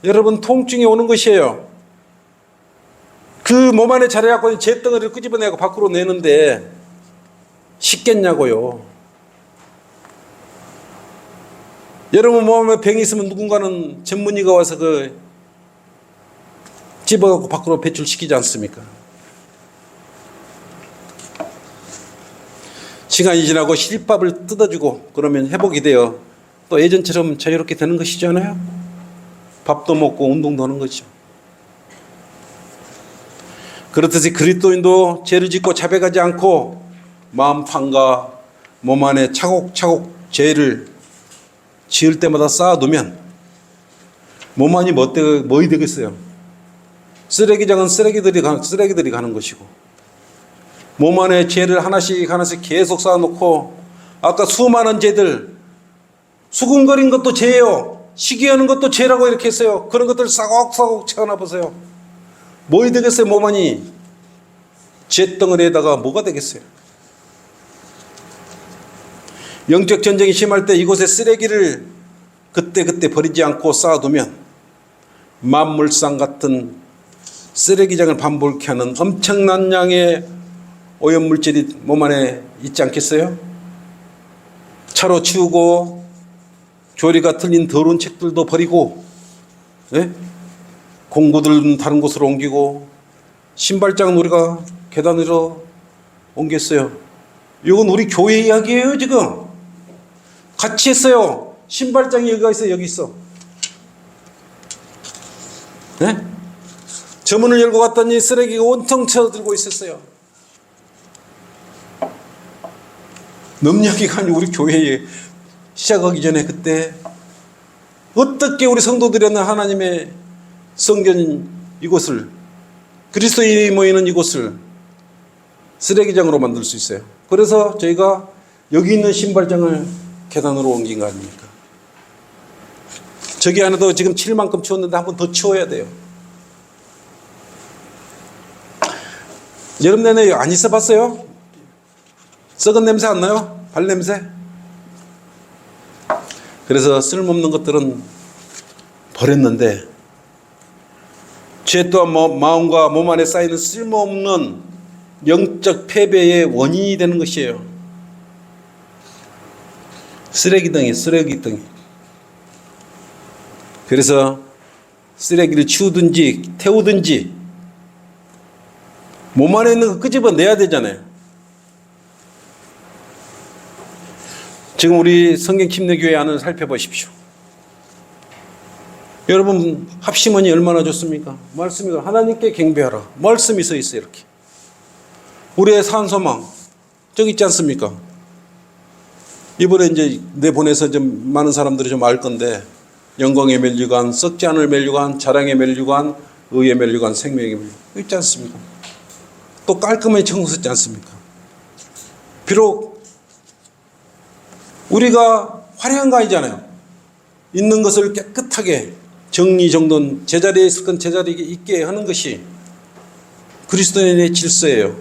[SPEAKER 1] 여러분 통증이 오는 것이에요. 그 몸 안에 자리하고 죄덩어리를 끄집어내고 밖으로 내는데 쉽겠냐고요. 여러분 몸에 병이 있으면 누군가는 전문의가 와서 집어갖고 밖으로 배출시키지 않습니까? 시간이 지나고 실밥을 뜯어주고 그러면 회복이 되어 또 예전처럼 자유롭게 되는 것이잖아요. 밥도 먹고 운동도 하는 거죠. 그렇듯이 그리스도인도 죄를 짓고 자백하지 않고 마음 판과 몸 안에 차곡차곡 죄를 지을 때마다 쌓아두면 몸 안이 뭐이 되겠어요? 쓰레기장은 쓰레기들이 가는 것이고 몸 안에 죄를 하나씩 계속 쌓아놓고 아까 수많은 죄들 수군거린 것도 죄예요. 시기하는 것도 죄라고 이렇게 했어요. 그런 것들 싸곡싸곡 채워놔 보세요. 뭐이 되겠어요? 몸 안이 죄덩어리에다가 뭐가 되겠어요? 영적 전쟁이 심할 때 이곳에 쓰레기를 그때그때 버리지 않고 쌓아두면 만물상 같은 쓰레기장을 반복케 하는 엄청난 양의 오염물질이 몸 안에 있지 않겠어요? 차로 치우고 교리가 틀린 더러운 책들도 버리고, 공구들은 다른 곳으로 옮기고 신발장은 우리가 계단 위로 옮겼어요. 이건 우리 교회 이야기예요. 지금 같이 했어요. 신발장이 여기가 있어. 여기 있어. 저문을 열고 갔더니 쓰레기가 온통 채워들고 있었어요. 넘냐기가 우리 교회에 시작하기 전에 그때 어떻게 우리 성도들이었나 하나님의 성전 이곳을 그리스도인이 모이는 이곳을 쓰레기장으로 만들 수 있어요. 그래서 저희가 여기 있는 신발장을 계단으로 옮긴 거 아닙니까? 저기 안에도 지금 치울 만큼 치웠는데 한 번 더 치워야 돼요. 여름 내내 안 있어 봤어요? 썩은 냄새 안 나요? 발냄새? 그래서 쓸모없는 것들은 버렸는데 죄 또한 마음과 몸 안에 쌓이는 쓸모없는 영적 패배의 원인이 되는 것이에요. 쓰레기덩이. 그래서 쓰레기를 치우든지 태우든지 몸 안에 있는 거 끄집어내야 되잖아요. 지금 우리 성경침례교회 안을 살펴보십시오. 여러분 합심원이 얼마나 좋습니까? 말씀이 하나님께 경배하라. 말씀이 서 있어요. 이렇게. 우리의 산소망 저기 있지 않습니까? 이번에 이제 내보내서 좀 많은 사람들이 좀 알 건데 영광의 면류관, 썩지 않을 면류관, 자랑의 면류관, 의의 면류관, 생명의 면류관 있지 않습니까? 또 깔끔하게 청소했지 않습니까? 비록 우리가 화려한 거 아니잖아요. 있는 것을 깨끗하게 정리정돈 제자리에 있을 건 제자리에 있게 하는 것이 그리스도인의 질서예요.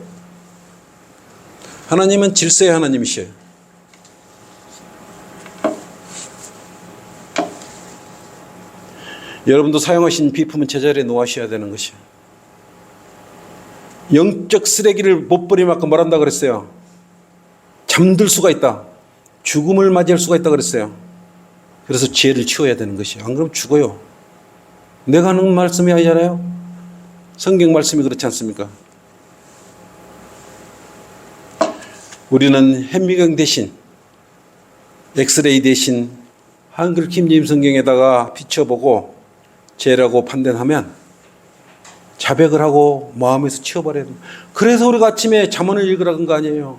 [SPEAKER 1] 하나님은 질서의 하나님이셔요. 여러분도 사용하신 비품은 제자리에 놓으셔야 되는 것이에요. 영적 쓰레기를 못 버리면 아까 뭐란다 그랬어요? 잠들 수가 있다. 죽음을 맞이할 수가 있다 그랬어요. 그래서 죄를 치워야 되는 것이에요. 안 그러면 죽어요. 내가 하는 말씀이 아니잖아요. 성경 말씀이 그렇지 않습니까? 우리는 현미경 대신 엑스레이 대신 한글 김제임 성경에다가 비춰보고 죄라고 판단하면 자백을 하고 마음에서 치워버려야 돼요. 그래서 우리가 아침에 잠언을 읽으라는 거 아니에요.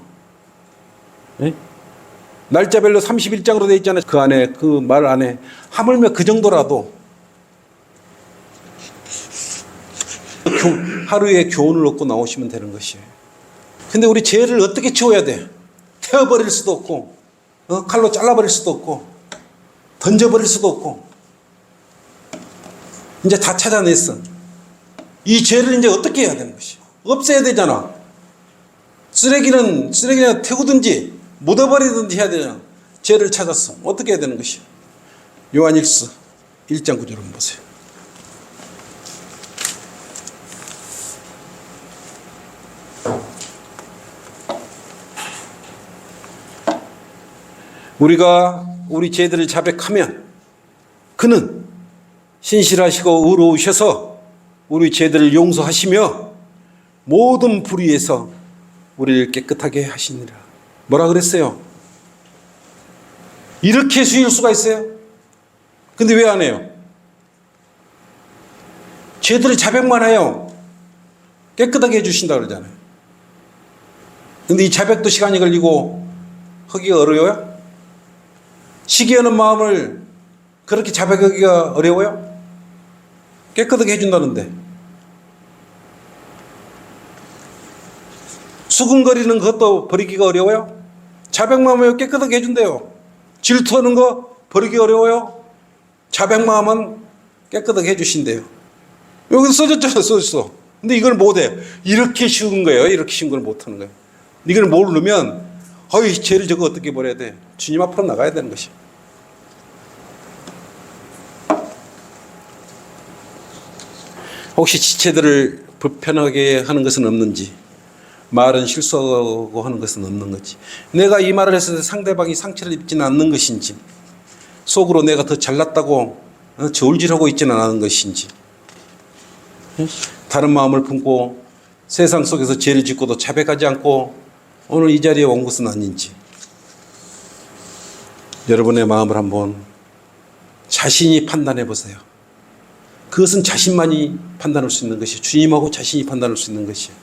[SPEAKER 1] 네? 날짜별로 31장으로 되어 있잖아요. 그 안에 그 말 안에 하물며 그 정도라도 하루에 교훈을 얻고 나오시면 되는 것이에요. 근데 우리 죄를 어떻게 치워야 돼? 태워버릴 수도 없고 칼로 잘라버릴 수도 없고 던져버릴 수도 없고 이제 다 찾아냈어. 이 죄를 이제 어떻게 해야 되는 것이야? 없애야 되잖아. 쓰레기는 태우든지 묻어버리든지 해야 되잖아. 죄를 찾았어. 어떻게 해야 되는 것이야? 요한일서 1장 9절 한번 보세요. 우리가 우리 죄들을 자백하면 그는 신실하시고 의로우셔서 우리 죄들을 용서하시며 모든 불의에서 우리를 깨끗하게 하시니라. 뭐라 그랬어요? 이렇게 수일 수가 있어요? 근데 왜 안 해요? 죄들을 자백만 해요. 깨끗하게 해주신다 그러잖아요. 근데 이 자백도 시간이 걸리고 하기가 어려워요? 시기하는 마음을 그렇게 자백하기가 어려워요? 깨끗하게 해준다는데. 수근거리는 것도 버리기가 어려워요? 자백만 하면 깨끗하게 해준대요. 질투하는 거 버리기 어려워요? 자백만 하면 깨끗하게 해주신대요. 여기서 써졌잖아요. 써졌어. 근데 이걸 못해. 이렇게 쉬운 거예요. 이렇게 쉬운 걸 못하는 거예요. 이걸 모르면 어이 죄를 저거 어떻게 버려야 돼? 주님 앞으로 나가야 되는 것이에요. 혹시 지체들을 불편하게 하는 것은 없는지, 말은 실수하고 하는 것은 없는 건지, 내가 이 말을 했을 때 상대방이 상처를 입지는 않는 것인지, 속으로 내가 더 잘났다고 저울질하고 있지는 않은 것인지, 다른 마음을 품고 세상 속에서 죄를 짓고도 자백하지 않고 오늘 이 자리에 온 것은 아닌지, 여러분의 마음을 한번 자신이 판단해 보세요. 그것은 자신만이 판단할 수 있는 것이에요. 주님하고 자신이 판단할 수 있는 것이에요.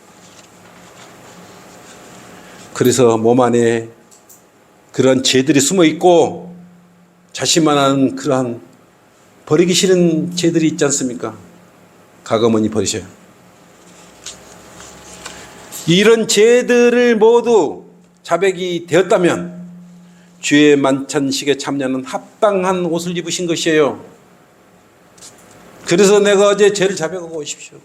[SPEAKER 1] 그래서 몸 안에 그런 죄들이 숨어 있고 자신만 아는 그러한 버리기 싫은 죄들이 있지 않습니까? 가감원이 버리셔요. 이런 죄들을 모두 자백이 되었다면 주의 만찬식에 참여하는 합당한 옷을 입으신 것이에요. 그래서 내가 어제 죄를 자백하고 오십시오.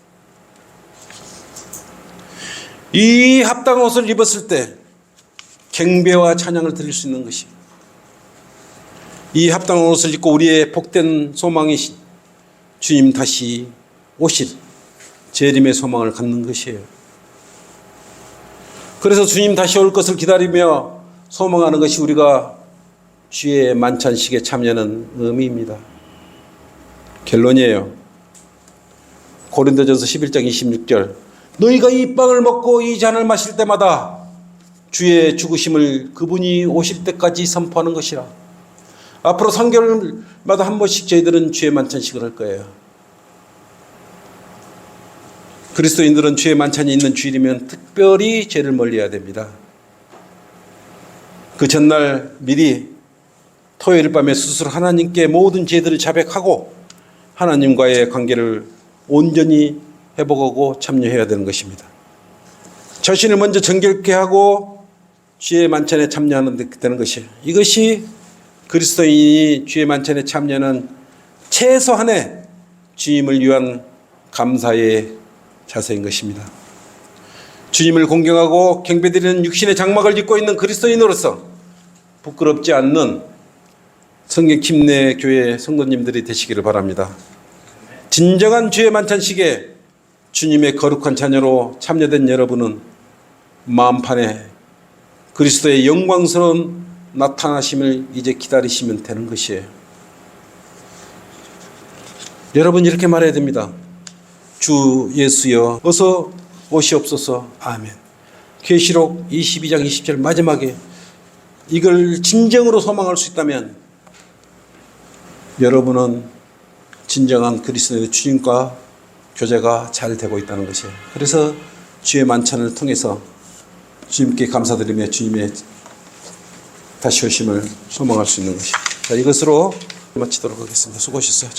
[SPEAKER 1] 이 합당한 옷을 입었을 때 경배와 찬양을 드릴 수 있는 것이, 이 합당한 옷을 입고 우리의 복된 소망이신 주님 다시 오실 재림의 소망을 갖는 것이에요. 그래서 주님 다시 올 것을 기다리며 소망하는 것이 우리가 주의 만찬식에 참여하는 의미입니다. 결론이에요. 고린도전서 11장 26절 너희가 이 빵을 먹고 이 잔을 마실 때마다 주의 죽으심을 그분이 오실 때까지 선포하는 것이라. 앞으로 3개월마다 한 번씩 저희들은 주의 만찬식을 할 거예요. 그리스도인들은 주의 만찬이 있는 주일이면 특별히 죄를 멀리해야 됩니다. 그 전날 미리 토요일 밤에 스스로 하나님께 모든 죄들을 자백하고 하나님과의 관계를 온전히 회복하고 참여해야 되는 것입니다. 자신을 먼저 정결케 하고 주의 만찬에 참여하는 데 되는 것이에요. 이것이 그리스도인이 주의 만찬에 참여하는 최소한의 주님을 위한 감사의 자세인 것입니다. 주님을 공경하고 경배드리는 육신의 장막을 입고 있는 그리스도인으로서 부끄럽지 않는 성경 침례 교회 성도님들이 되시기를 바랍니다. 진정한 주의 만찬식에 주님의 거룩한 자녀로 참여된 여러분은 마음판에 그리스도의 영광스러운 나타나심을 이제 기다리시면 되는 것이에요. 여러분 이렇게 말해야 됩니다. 주 예수여 어서 오시옵소서. 아멘. 계시록 22장 20절 마지막에 이걸 진정으로 소망할 수 있다면 여러분은 진정한 그리스도의 주님과 교제가 잘 되고 있다는 것이에요. 그래서 주의 만찬을 통해서 주님께 감사드리며 주님의 다시 오심을 소망할 수 있는 것이에요. 자, 이것으로 마치도록 하겠습니다. 수고하셨어요.